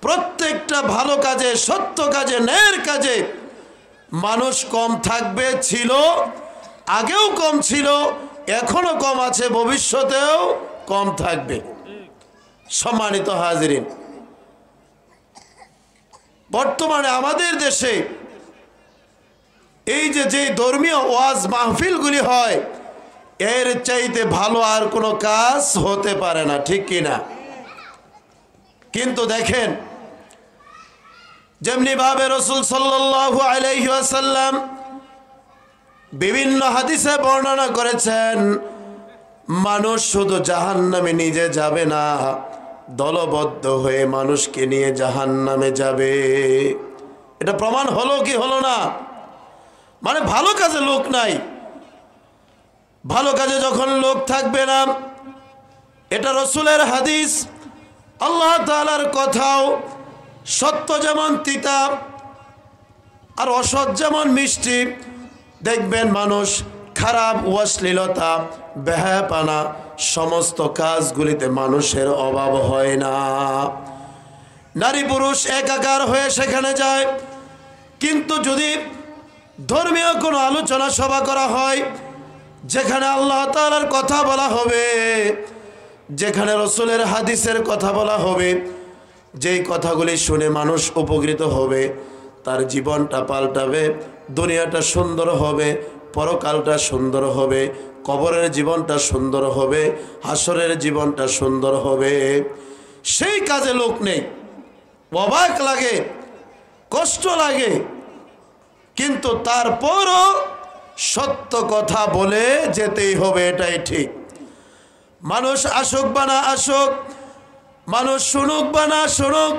প্রত্যেকটা ভালো কাজে, সত্য কাজে, ন্যায়ের কাজে মানুষ কম থাকবে, ছিল, আগেও কম ছিল, এখনো কম আছে, ভবিষ্যতেও কম থাকবে। সম্মানিত হাজিরিন, বর্তমানে আমাদের দেশে এই যে ধর্মীয় ওয়াজ মাহফিলগুলি হয়, এর চাইতে ভালো আর কোনো কাজ হতে পারে না, ঠিক কিনা? কিন্তু দেখেন, যেমনি ভাবে রাসূল সাল্লাল্লাহু আলাইহি ওয়াসাল্লাম বিভিন্ন হাদিসে বর্ণনা করেছেন, মানুষ শুধু জাহান্নামে নিজে যাবে না, দলবদ্ধ হয়ে মানুষকে নিয়ে জাহান্নামে যাবে। এটা প্রমাণ হলো কি হলো না? মানে ভালো কাজে লোক নাই, ভালো কাজে যখন লোক থাকবে না, এটা রাসূলের হাদিস, আল্লাহ তাআলার কথাও। সত্য যেমন তিতা আর অসৎ যেমন মিষ্টি। দেখবেন মানুষ খারাপ, অশ্লীলতা, বেহায়াপনা সমস্ত কাজগুলিতে মানুষের অভাব হয় না। নারী পুরুষ একাকার হয়ে সেখানে যায়। কিন্তু যদি ধর্মীয় কোনো আলোচনা সভা করা হয়, যেখানে আল্লাহ তাআলার কথা বলা হবে, যেখানে রাসূলের হাদিসের কথা বলা হবে, যেই কথাগুলি শুনে মানুষ উপকৃত হবে, তার জীবনটা পাল্টাবে, দুনিয়াটা সুন্দর হবে, পরকালটা সুন্দর হবে, কবরের জীবনটা সুন্দর হবে, হাসরের জীবনটা সুন্দর হবে, সেই কাজে লোক নেই। অবাক লাগে, কষ্ট লাগে, কিন্তু তারপরও সত্য কথা বলে যেতেই হবে, এটাই ঠিক। মানুষ আসুক বা না আসুক, মানুষ শুনুক বা না শুনুক,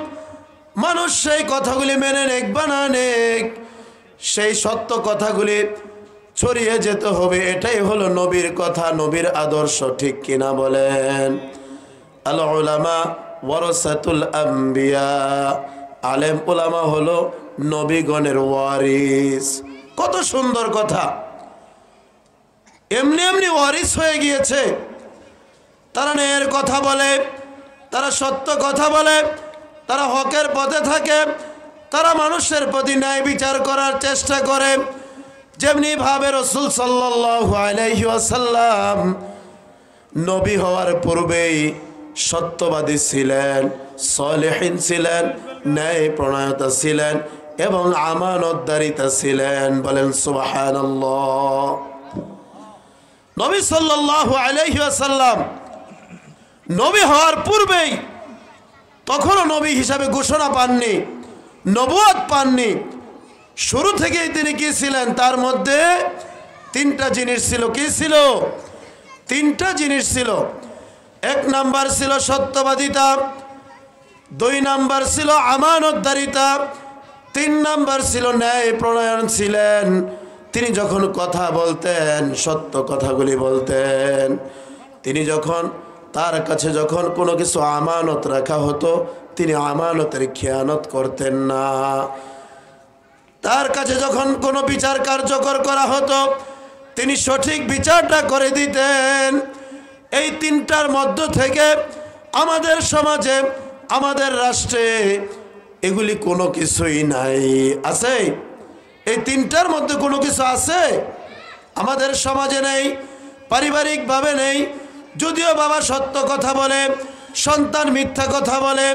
মানুষ সেই কথাগুলি মেনে নেক বা না নেক, সেই সত্য কথাগুলি ছড়িয়ে যেতে হবে। এটাই হলো নবীর কথা, নবীর আদর্শ, ঠিক কিনা বলেন? আল উলামা ওয়ারাসাতুল আম্বিয়া, আলেম উলামা হলো নবীগণের ওয়ারিস। কত সুন্দর কথা! এমনি এমনি ওয়ারিস হয়ে গিয়েছে। তারা ন্যায়ের কথা বলে, তারা সত্য কথা বলে, তারা হকের পথে থাকে, তারা মানুষের প্রতি ন্যায় বিচার করার চেষ্টা করে। যেমনি ভাবে রাসূল সাল্লাল্লাহু আলাইহি ওয়াসাল্লাম নবী হওয়ার পূর্বেই সত্যবাদী ছিলেন, সালেহিন ছিলেন, ন্যায় প্রণয়তা ছিলেন এবং আমানতদারিতা ছিলেন। বলেন সুবহানাল্লাহ। নবী সাল্লাল্লাহু আলাইহি ওয়াসাল্লাম নবী হওয়ার পূর্বেই, তখনও নবী হিসাবে ঘোষণা পাননি, নবুয়ত পাননি। শুরু থেকেই তিনি কি ছিলেন? তার মধ্যে তিনটা জিনিস ছিল। কি ছিল? তিনটা জিনিস ছিল। এক নাম্বার ছিল সত্যবাদিতা, দুই নাম্বার ছিল আমানতদারিতা, তিন নাম্বার ছিল ন্যায় প্রণয়ন ছিলেন। তিনি যখন কথা বলতেন, সত্য কথাগুলি বলতেন। তিনি যখন, তার কাছে যখন কোনো কিছু আমানত রাখা হতো, তিনি আমানতের খেয়ানত করতেন না। তার কাছে যখন কোনো বিচার কার্যকর করা হতো, তিনি সঠিক বিচারটা করে দিতেন। এই তিনটার মধ্য থেকে আমাদের সমাজে, আমাদের রাষ্ট্রে এগুলি কোনো কিছুই নাই। আছে? এই তিনটার মধ্যে কোনো কিছু আছে? আমাদের সমাজে নেই, পারিবারিকভাবে নেই। যদিও বাবা সত্য কথা বলে, সন্তান মিথ্যা কথা বলে।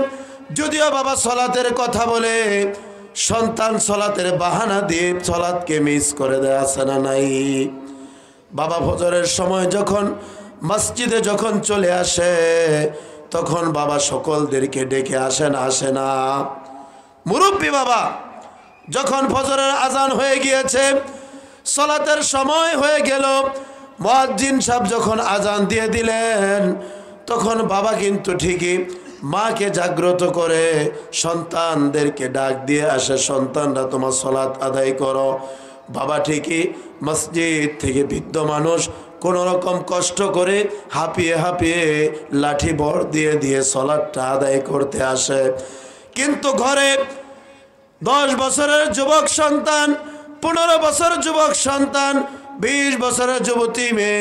যদিও বাবা সলাতের কথা বলে, সন্তান সলাতের বাহানা দিয়ে সলাতকে মিস করে দেয়। আছে না নাই? বাবা ফজরের সময় যখন মসজিদে যখন চলে আসে, তখন বাবা সকলদেরকে ডেকে আসে না? মুরব্বী বাবা যখন ফজরের আজান হয়ে গিয়েছে, সলাতের সময় হয়ে গেল, মুয়াজ্জিন সাহেব যখন আজান দিয়ে দিলেন, তখন বাবা কিন্তু ঠিকই মাকে জাগ্রত করে সন্তানদেরকে ডাক দিয়ে আসে, সন্তানরা তোমার সলাত আদায় করো। বাবা ঠিকই মসজিদ থেকে বৃদ্ধ মানুষ কোনো রকম কষ্ট করে হাঁপিয়ে হাঁপিয়ে লাঠি ভর দিয়ে দিয়ে সলাতটা আদায় করতে আসে। কিন্তু ঘরে 10 বছরের যুবক সন্তান, 15 বছরের যুবক সন্তান, 20 বছরের যুবতী মেয়ে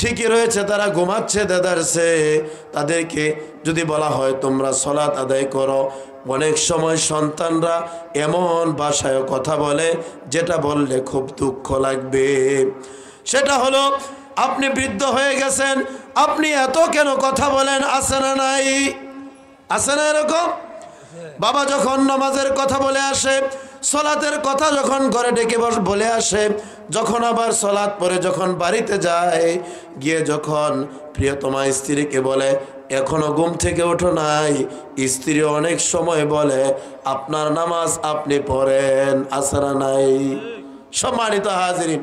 ঠিকই রয়েছে, তারা ঘুমাচ্ছে দেদারছে। তাদেরকে যদি বলা হয় তোমরা সলাত আদায় করো, অনেক সময় সন্তানরা এমন ভাষায় কথা বলে যেটা বললে খুব দুঃখ লাগবে। সেটা হলো, আপনি বৃদ্ধ হয়ে গেছেন, আপনি এত কেন কথা বলেন? আছে না নাই? আছে না এরকম? বাবা যখন নামাজের কথা বলে আসে, সলাতের কথা যখন ঘরে ডেকে বলে আসে, যখন আবার সলাত পরে যখন বাড়িতে যায়, গিয়ে যখন প্রিয়তমা স্ত্রীকে বলে এখনো ঘুম থেকে ওঠো নাই, স্ত্রী অনেক সময় বলে আপনার নামাজ আপনি পড়েন। আছে না নাই? সম্মানিত হাজিরিন,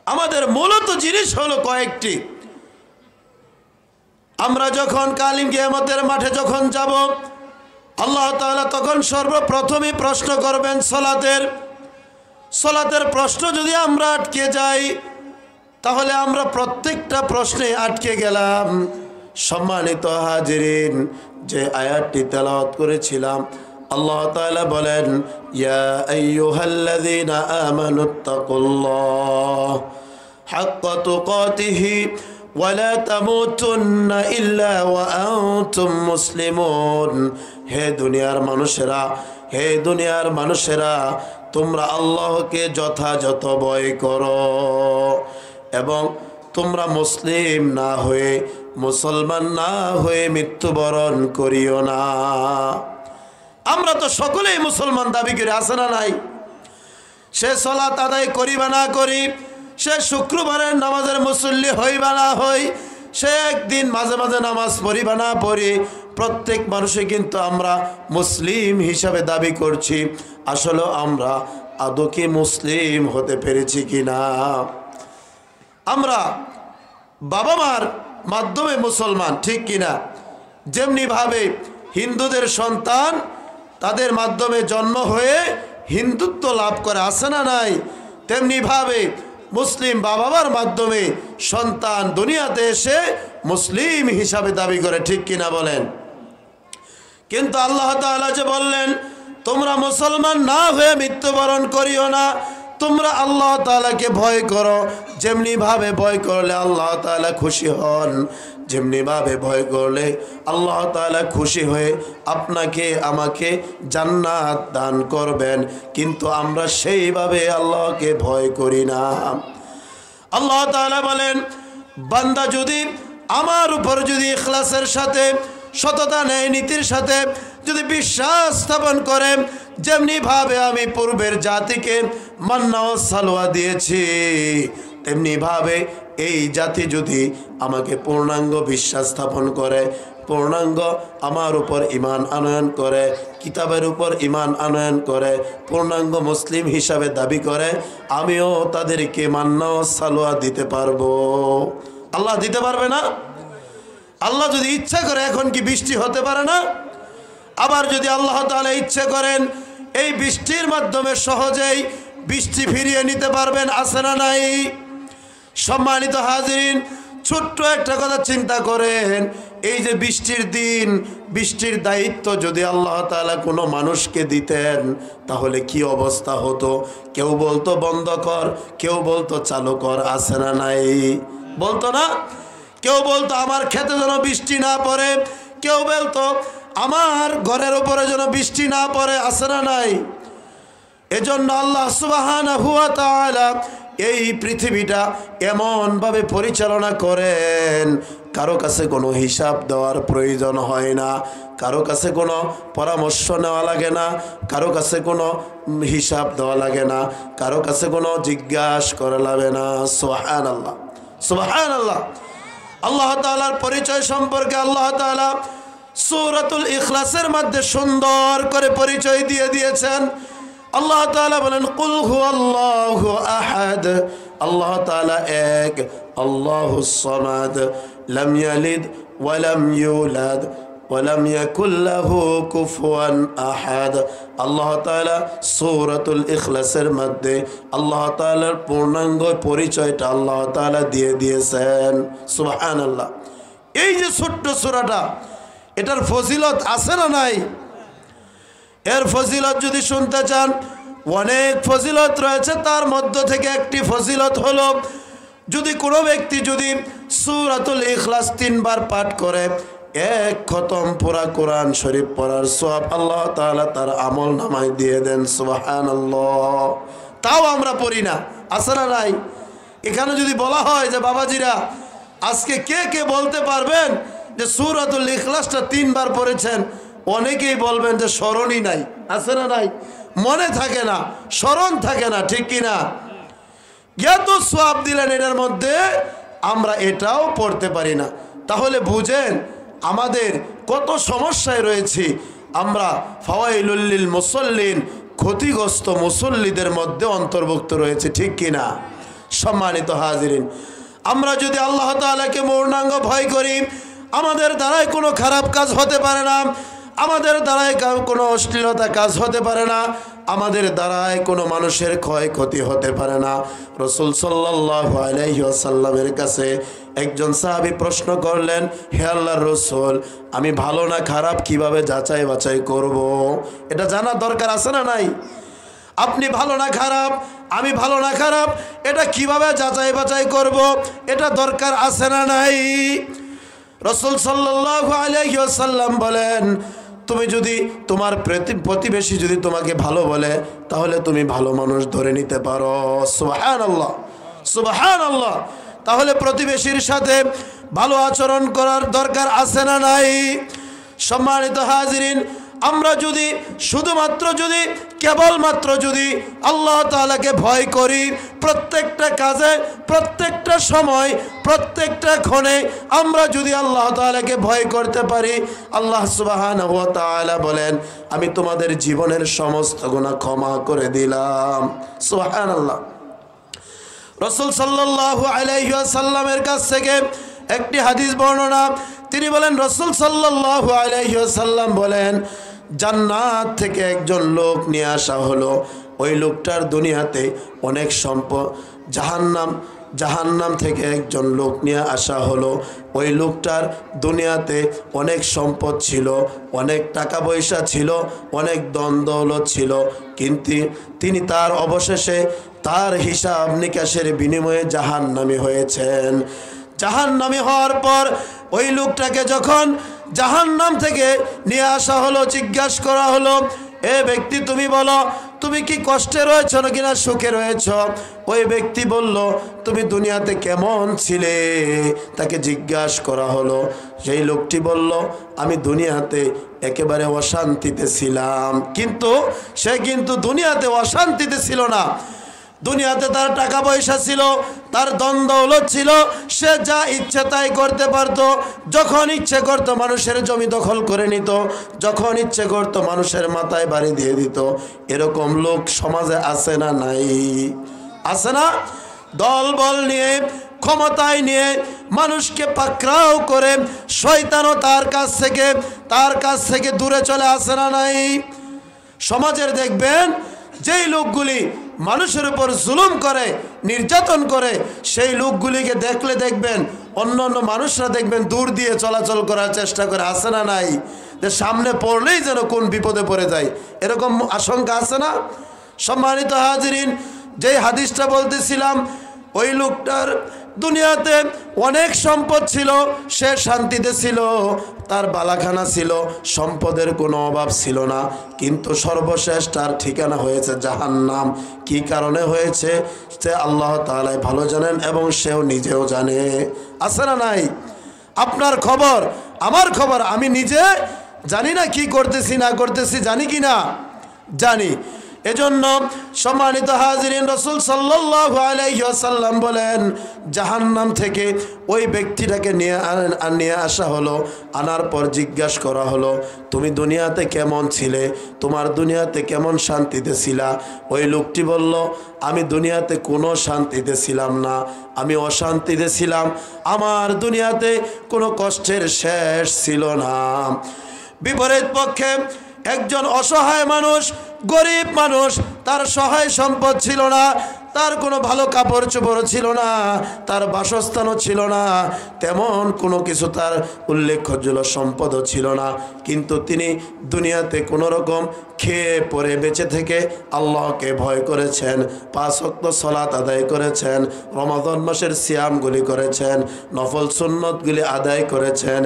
আমাদের মূলত জিনিস হলো কয়েকটি। আমরা যখন কালিম কিয়ামতের মাঠে যখন যাব, আল্লাহ তাআলা তখন সর্বপ্রথমই প্রশ্ন করবেন সলাতের প্রশ্ন যদি আমরা আটকে যাই, তাহলে আমরা প্রত্যেকটা প্রশ্নে আটকে গেলাম। সম্মানিত হাজিরিন, যে আয়াতটি তেলাওয়াত করেছিলাম, আল্লাহ তাআলা বলেন ইয়া আইয়ুহাল্লাযীনা আমানুত্তাকুল্লাহ হাক্কা তুকাতিহি ওয়ালা তামুতুন্না ইল্লা ওয়া আনতুম মুসলিমুন। হে দুনিয়ার মানুষেরা, তোমরা আল্লাহকে যথাযথ ভয় করো এবং তোমরা মুসলিম না হয়ে, মুসলমান না হয়ে মৃত্যুবরণ করিও না। আমরা তো সকলেই মুসলমান দাবি করি, আছে না নাই? সে সালাত আদায় করি বা না করি, সে শুক্রবারের নামাজের মুসল্লি হই বা না হই, সে একদিন মাঝে মাঝে নামাজ পড়ি বা না পড়ি, প্রত্যেক মানুষে কিন্তু আমরা মুসলিম হিসাবে দাবি করছি। আসলে আমরা আদৌ কি মুসলিম হতে পেরেছি কিনা? আমরা বাবা মার মাধ্যমে মুসলমান, ঠিক কিনা? যেমনিভাবে হিন্দুদের সন্তান তাদের মাধ্যমে জন্ম হয়ে হিন্দুত্ব লাভ করে, আছে না নাই? তেমনিভাবে মুসলিম বাবা মার মাধ্যমে সন্তান দুনিয়াতে এসে মুসলিম হিসাবে দাবি করে, ঠিক কিনা বলেন? কিন্তু আল্লাহ তাআলা যে বললেন তোমরা মুসলমান না হয়ে মৃত্যুবরণ করিও না, তোমরা আল্লাহ তাআলাকে ভয় করো। যেমনিভাবে ভয় করলে আল্লাহ তাআলা খুশি হন, যেমনিভাবে ভয় করলে আল্লাহ তাআলা খুশি হয়ে আপনাকে আমাকে জান্নাত দান করবেন। কিন্তু আমরা সেইভাবে আল্লাহকে ভয় করি না। আল্লাহ তাআলা বলেন বান্দা যদি আমার উপর যদি ইখলাসের সাথে, সততা ন্যায় নীতির সাথে যদি বিশ্বাস স্থাপন করে, যেমনিভাবে আমি পূর্বের জাতিকে মান্না ও সালোয়া দিয়েছি, তেমনিভাবে এই জাতি যদি আমাকে পূর্ণাঙ্গ বিশ্বাস স্থাপন করে, পূর্ণাঙ্গ আমার উপর ঈমান আনয়ন করে, কিতাবের উপর ঈমান আনয়ন করে, পূর্ণাঙ্গ মুসলিম হিসাবে দাবি করে, আমিও তাদেরকে মান্না ও সালোয়া দিতে পারবো। আল্লাহ দিতে পারবে না? আল্লাহ যদি ইচ্ছা করে এখন কি বৃষ্টি হতে পারে না? আবার যদি আল্লাহ তাআলা ইচ্ছে করেন এই বৃষ্টির মাধ্যমে সহজেই বৃষ্টি ফিরিয়ে নিতে পারবেন, আছে না নাই? সম্মানিত হাজিরিন, ছোট্ট একটা কথা চিন্তা করেন, এই যে বৃষ্টির দিন, বৃষ্টির দায়িত্ব যদি আল্লাহ তাআলা কোনো মানুষকে দিতেন তাহলে কি অবস্থা হতো? কেউ বলতো বন্ধ কর, কেউ বলতো চালু কর, আছে না নাই? বলতো না? কেউ বলতো আমার খেতে যেন বৃষ্টি না পড়ে, কেউ বলতো আমার ঘরের উপরে যেন বৃষ্টি না পড়ে, আছে না নাই? এজন্য আল্লাহ সুবহানাহু ওয়া তাআলা এই পৃথিবীটা এমনভাবে পরিচালনা করেন, কারো কাছে কোনো হিসাব দেওয়ার প্রয়োজন হয় না, কারো কাছে কোনো পরামর্শ নেওয়া লাগে না, কারো কাছে কোনো হিসাব দেওয়া লাগে না, কারো কাছে কোনো জিজ্ঞাসা করা লাগে না। সুবহানাল্লাহ, সুবহানাল্লাহ। আল্লাহ তাআলার পরিচয় সম্পর্কে আল্লাহ তাআলা সূরাতুল ইখলাসের মধ্যে সুন্দর করে পরিচয় দিয়ে দিয়েছেন। আল্লাহ তাআলা বলেন কুল হুয়াল্লাহু আহাদ, আল্লাহ তাআলা এক, আল্লাহুস সামাদ, লাম ইয়ালিদ ওয়া লাম ইউলাদ ওয়া লাম ইয়াকুল লাহু কুফুয়ান আহাদ। আল্লাহ তাআলা সূরাতুল ইখলাসের মধ্যে আল্লাহ তাআলার পূর্ণাঙ্গ পরিচয়টা আল্লাহ তাআলা দিয়ে দিয়েছেন। সুবহানাল্লাহ। এই যে ছোট্ট সূরাটা, এটার ফজিলত আছে না নাই? এর ফজিলত যদি শুনতে চান, অনেক ফজিলত রয়েছে। তার মধ্য থেকে একটি ফজিলত হলো, যদি কোনো ব্যক্তি যদি সূরাতুল ইখলাস 3 বার পাঠ করে, এক খতম পুরা কোরআন শরীফ পড়ার সওয়াব আল্লাহ তাআলা তার আমল নামায় দিয়ে দেন। সুবহানাল্লাহ। তাও আমরা পড়ি না, আছে না নাই? এখানে যদি বলা হয় যে বাবাজিরা আজকে কে কে বলতে পারবেন যে সূরাতুল ইখলাসটা 3 বার পড়েছেন, অনেকেই বলবেন যে স্মরণই নাই, আছে না নাই? মনে থাকে না, স্মরণ থাকে না, ঠিক কিনা? এত সওয়াব দিলেন এটার মধ্যে, আমরা এটাও পড়তে পারি না। তাহলে বুঝেন আমাদের কত সমস্যায় রয়েছি আমরা। ফাওয়াইলুল লিল মুসাল্লিন, ক্ষতিগ্রস্ত মুসল্লিদের মধ্যে অন্তর্ভুক্ত রয়েছে, ঠিক কিনা? সম্মানিত হাজিরিন, আমরা যদি আল্লাহ তাআলাকে পূর্ণাঙ্গ ভয় করি, আমাদের দ্বারাই কোনো খারাপ কাজ হতে পারে না, আমাদের দ্বারাই কোনো অশ্লীলতা কাজ হতে পারে না, আমাদের দ্বারাই কোনো মানুষের ক্ষয়ক্ষতি হতে পারে না। রাসূল সাল্লাল্লাহু আলাইহি ওয়াসাল্লামের কাছে একজন সাহাবী প্রশ্ন করলেন, হে আল্লাহর রাসূল, আমি ভালো না খারাপ কিভাবে যাচাই বাছাই করব? এটা জানা দরকার, আছে না নাই? আপনি ভালো না খারাপ, আমি ভালো না খারাপ, এটা কিভাবে যাচাই বাছাই করব, এটা দরকার, আছে না নাই? রাসূল সাল্লাল্লাহু আলাইহি ওয়াসাল্লাম বলেন, তুমি যদি তোমার প্রতিবেশী যদি তোমাকে ভালো বলে, তাহলে তুমি ভালো মানুষ ধরে নিতে পারো। সুবহানাল্লাহ, সুবহানাল্লাহ। তাহলে প্রতিবেশীর সাথে ভালো আচরণ করার দরকার, আছে না নাই? সম্মানিত হাজিরিন, আমরা যদি শুধুমাত্র যদি কেবলমাত্র যদি আল্লাহ তাআলাকে ভয় করি, প্রত্যেকটা কাজে, প্রত্যেকটা সময়, প্রত্যেকটা ক্ষণে আমরা যদি আল্লাহ তাআলাকে ভয় করতে পারি, আল্লাহ সুবহানাহু ওয়া তাআলা বলেন, আমি তোমাদের জীবনের সমস্ত গুনাহ ক্ষমা করে দিলাম। সুবহানাল্লাহ। রাসূল সাল্লাল্লাহু আলাইহি ওয়াসাল্লামের কাছ থেকে একটি হাদিস বর্ণনা, তিনি বলেন, রাসূল সাল্লাল্লাহু আলাইহি ওয়াসাল্লাম বলেন, জান্নাত থেকে একজন লোক নিয়ে আসা হলো, ওই লোকটার দুনিয়াতে অনেক সম্পদ, জাহান্নাম থেকে একজন লোক নিয়ে আসা হলো, ওই লোকটার দুনিয়াতে অনেক সম্পদ ছিল, অনেক টাকা পয়সা ছিল, অনেক ধন দৌলত ছিল, কিন্তু তিনি তার অবশেষে তার হিসাব নিকাশের বিনিময়ে জাহান্নামী হয়েছেন। জাহান্নামী হওয়ার পর ওই লোকটাকে যখন জাহান্নাম থেকে নিয়ে আসা হলো, জিজ্ঞাসা করা হলো, এ ব্যক্তি তুমি বলো, তুমি কি কষ্টে রয়েছ নাকি না সুখে রয়েছ? ওই ব্যক্তি বলল, তুমি দুনিয়াতে কেমন ছিলে? তাকে জিজ্ঞাসা করা হলো, সেই লোকটি বলল, আমি দুনিয়াতে একেবারে অশান্তিতে ছিলাম। কিন্তু সে কিন্তু দুনিয়াতে অশান্তিতে ছিল না, দুনিয়াতে তার টাকা পয়সা ছিল, তার ধন দৌলত ছিল, সে যা ইচ্ছে তাই করতে পারত, যখন ইচ্ছে করত মানুষের জমি দখল করে নিত, যখন ইচ্ছে করত মানুষের মাথায় বাড়ি দিয়ে দিত। এরকম লোক সমাজে আছে না নাই? আছে না? দল বল নিয়ে, ক্ষমতায় নিয়ে মানুষকে পাকড়াও করে শয়তানও তার কাছ থেকে দূরে চলে আসে না নাই? সমাজের দেখবেন যেই লোকগুলি মানুষের উপর জুলুম করে, নির্যাতন করে, সেই লোকগুলিকে দেখলে দেখবেন অন্য মানুষরা দেখবেন দূর দিয়ে চলাচল করার চেষ্টা করে, আছে না নাই? যে সামনে পড়লেই যেন কোন বিপদে পড়ে যায়, এরকম আশঙ্কা আছে না? সম্মানিত হাজিরিন, যেই হাদিসটা বলতেছিলাম, ওই লোকটার দুনিয়াতে অনেক সম্পদ ছিল, সে শান্তিতে ছিল, তার বালাখানা ছিল, সম্পদের কোনো অভাব ছিল না, কিন্তু সর্বশেষ তার ঠিকানা হয়েছে জাহান্নাম। কি কারণে হয়েছে সে আল্লাহ তাআলাই ভালো জানেন এবং সেও নিজেও জানে, আছে না নাই? আপনার খবর, আমার খবর, আমি নিজে জানি না কি করতেছি না করতেছি, জানি কি না? জানি। এজন্য সম্মানিত হাজিরিন, রাসূল সাল্লাল্লাহু আলাইহি ওয়াসাল্লাম বলেন, জাহান্নাম থেকে ওই ব্যক্তিটাকে নিয়ে আসা হলো, আনার পর জিজ্ঞাসা করা হলো, তুমি দুনিয়াতে কেমন ছিলে, তোমার দুনিয়াতে কেমন শান্তিতে ছিলা? ওই লোকটি বলল, আমি দুনিয়াতে কোনো শান্তিতে ছিলাম না, আমি অশান্তিতে ছিলাম, আমার দুনিয়াতে কোনো কষ্টের শেষ ছিল না। বিপরীত পক্ষে একজন অসহায় মানুষ, গরিব মানুষ, তার সহায় সম্পদ ছিল না, তার কোনো ভালো কাপড় চোপড় ছিল না, তার বাসস্থানও ছিল না, তেমন কোনো কিছু তার উল্লেখযোগ্য সম্পদও ছিল না, কিন্তু তিনি দুনিয়াতে কোনো রকম খেয়ে পরে বেঁচে থেকে আল্লাহকে ভয় করেছেন, 5 ওয়াক্ত সালাত আদায় করেছেন, রমাদান মাসের সিয়ামগুলি করেছেন, নফল সুন্নতগুলি আদায় করেছেন।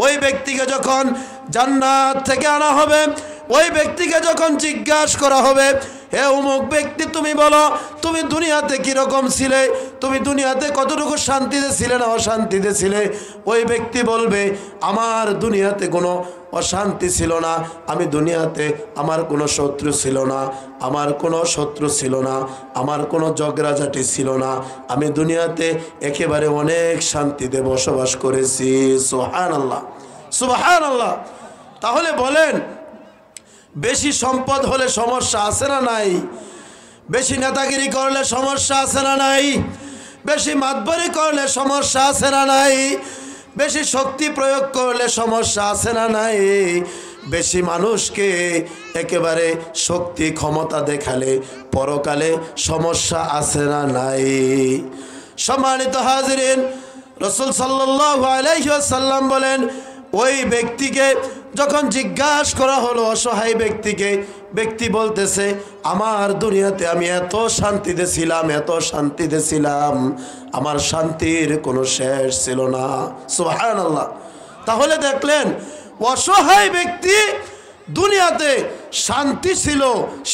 ওই ব্যক্তিকে যখন জান্নাত থেকে আনা হবে, ওই ব্যক্তিকে যখন জিজ্ঞাসা করা হবে, হে অমুক ব্যক্তি তুমি বলো তুমি দুনিয়াতে কীরকম ছিলে, তুমি দুনিয়াতে কতটুকু শান্তিতে ছিলে না অশান্তিতে ছিলে, ওই ব্যক্তি বলবে আমার দুনিয়াতে কোনো অশান্তি ছিল না, আমি দুনিয়াতে আমার কোনো শত্রু ছিল না, আমার কোনো শত্রু ছিল না, আমার কোনো ঝগড়াঝাটি ছিল না, আমি দুনিয়াতে একেবারে অনেক শান্তিতে বসবাস করেছি। সুবহানাল্লাহ, সুবহানাল্লাহ। তাহলে বলেন বেশি সম্পদ হলে সমস্যা আছে না নাই? বেশি নেতাগিরি করলে সমস্যা আছে না নাই? বেশি মাতবরি করলে সমস্যা আছে না নাই? বেশি শক্তি প্রয়োগ করলে সমস্যা আছে না নাই? বেশি মানুষকে একেবারে শক্তি ক্ষমতা দেখালে পরকালে সমস্যা আছে না নাই? সম্মানিত হাজিরিন, রাসূল সাল্লাল্লাহু আলাইহি ওয়াসাল্লাম বলেন ওই ব্যক্তিকে যখন জিজ্ঞাসা করা হলো, অসহায় ব্যক্তিকে, ব্যক্তি বলতেছে আমার দুনিয়াতে আমি এত শান্তিতে ছিলাম, এত শান্তিতে ছিলাম, আমার শান্তির কোনো শেষ ছিল না। সুবহানাল্লাহ। তাহলে দেখলেন অসহায় ব্যক্তি দুনিয়াতে শান্তি ছিল,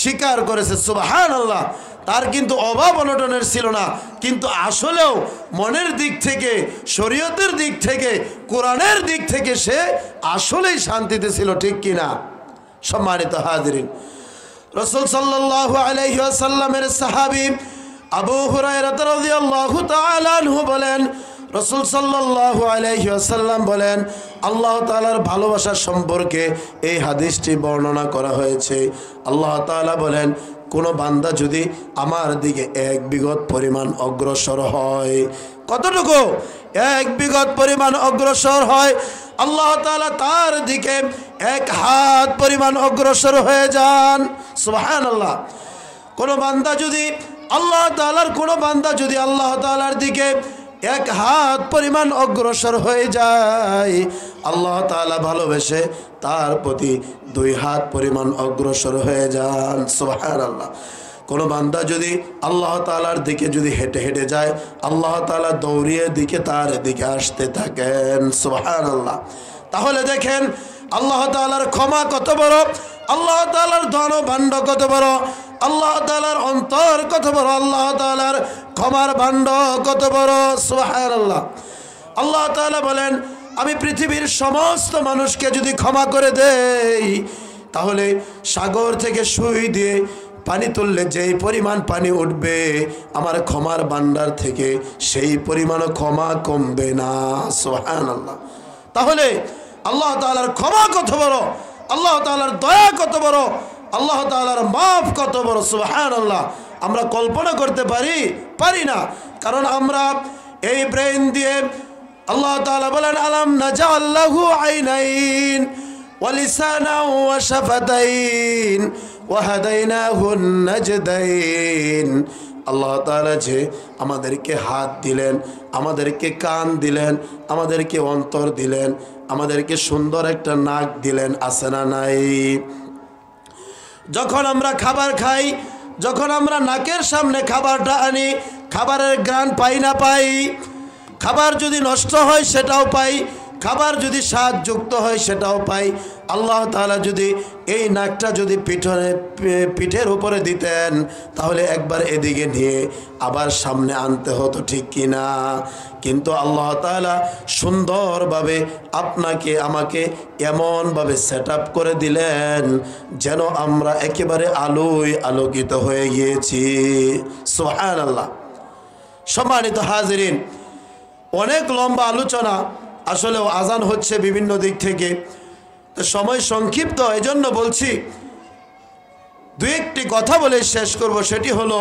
স্বীকার করেছে। সুবহানাল্লাহ। তার কিন্তু অভাব অনটনের ছিল না, কিন্তু আসলেও মনের দিক থেকে, শরীয়তের দিক থেকে, কোরআনের দিক থেকে সে আসলেই শান্তিতে ছিল, ঠিক কিনা? সম্মানিত হাজিরিন, রাসূল সাল্লাল্লাহু আলাইহি ওয়াসাল্লামের সাহাবী আবু হুরায়রা রাদিয়াল্লাহু তাআলা আনহু বলেন, রাসূল সাল্লাল্লাহু আলাইহি ওয়াসাল্লাম বলেন, আল্লাহ তাআলার ভালোবাসা সম্পর্কে এই হাদিসটি বর্ণনা করা হয়েছে। আল্লাহ তাআলা বলেন, কোনো বান্দা যদি আমার দিকে 1 বিঘত পরিমাণ অগ্রসর হয়, কতটুকু? 1 বিঘত পরিমাণ অগ্রসর হয়, আল্লাহ তাআলা তার দিকে 1 হাত পরিমাণ অগ্রসর হয়ে যান। সুবহানাল্লাহ। কোনো বান্দা যদি আল্লাহ তাআলার দিকে 1 হাত পরিমাণ অগ্রসর হয়ে যায়, আল্লাহ তাআলা ভালোবেসে তার প্রতি 2 হাত পরিমাণ অগ্রসর হয়ে যান। সুবহানাল্লাহ। কোনো বান্দা যদি আল্লাহ তাআলার দিকে যদি হেঁটে হেঁটে যায়, আল্লাহ তাআলা দৌড়িয়ে দিকে তার দিকে আসতে থাকেন। সুবহানাল্লাহ। তাহলে দেখেন আল্লাহ তাআলার ক্ষমা কত বড়, আল্লাহ তাআলার ধন ভাণ্ড কত বড়, আল্লাহ তাআলার অন্তর কত বড়, আল্লাহ তাআলার ক্ষমার ভাণ্ড কত বড়। সুবহানাল্লাহ। আল্লাহ তাআলা বলেন আমি পৃথিবীর সমস্ত মানুষকে যদি ক্ষমা করে দেই, তাহলে সাগর থেকে সুই দিয়ে পানি তুললে যেই পরিমাণ পানি উঠবে আমার ক্ষমার ভাণ্ডার থেকে সেই পরিমাণ ক্ষমা কমবে না। সুবহানাল্লাহ। তাহলে আল্লাহ তাআলার ক্ষমা কত বড়, আল্লাহ তাআলার দয়া কত বড়, আল্লাহ তাআলার মাফ কত বড়। সুবহানাল্লাহ। আমরা কল্পনা করতে পারি না, কারণ আমরা এই ব্রেন দিয়ে, আল্লাহ তাআলা বলেন আলাম নাজআল লাহু আইনাইন ওয়া লিসানান ওয়া শাফাতাইন ওয়া হাদাইনাহুন নাজদাইন। আল্লাহ তাআলা যে আমাদেরকে হাত দিলেন, আমাদেরকে কান দিলেন, আমাদেরকে অন্তর দিলেন, আমাদেরকে সুন্দর একটা নাক দিলেন, আছে না নাই? যখন আমরা খাবার খাই, যখন আমরা নাকের সামনে খাবারটা আনি, খাবারের ঘ্রাণ পাই না পাই? খাবার যদি নষ্ট হয় সেটাও পাই, খাবার যদি স্বাদযুক্ত হয় সেটাও পাই। আল্লাহ তাআলা যদি এই নাকটা যদি পিঠের উপরে দিতেন, তাহলে একবার এদিকে নিয়ে আবার সামনে আনতে হতো, ঠিক কিনা? কিন্তু আল্লাহ তাআলা সুন্দরভাবে আপনাকে আমাকে এমনভাবে সেট আপ করে দিলেন যেন আমরা একেবারে আলোয় আলোকিত হয়ে গিয়েছি। সুবহানাল্লাহ। সম্মানিত হাজিরিন, অনেক লম্বা আলোচনা, আসলে আজান হচ্ছে বিভিন্ন দিক থেকে, তো সময় সংক্ষিপ্ত, এজন্য বলছি 2-1টি কথা বলে শেষ করব। সেটি হলো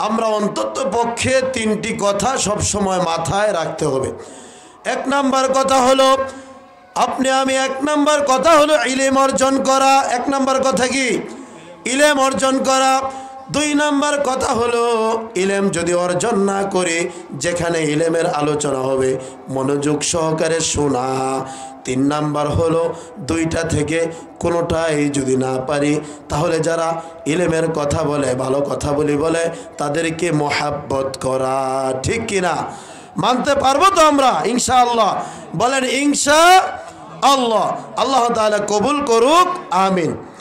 আমরা অন্তত পক্ষে 3টি কথা সব সময় মাথায় রাখতে হবে। 1 নাম্বার কথা হলো আপনি আমি, 1 নাম্বার কথা হলো ইলম অর্জন করা। 1 নাম্বার কথা কি? ইলম অর্জন করা। দুই নাম্বার কথা হলো ইলম যদি অর্জন না করে যেখানে ইলমের আলোচনা হবে মনোযোগ সহকারে শোনা। তিন নাম্বার হলো দুইটা থেকে কোনোটাই যদি না পারি তাহলে যারা ইলমের কথা বলে ভালো কথা বলে তাদেরকে মোহাব্বত করা। ঠিক কিনা? মানতে পারবো তো আমরা ইনশাআল্লাহ? বলেন ইনশাআল্লাহ। আল্লাহ তাআলা কবুল করুক, আমিন।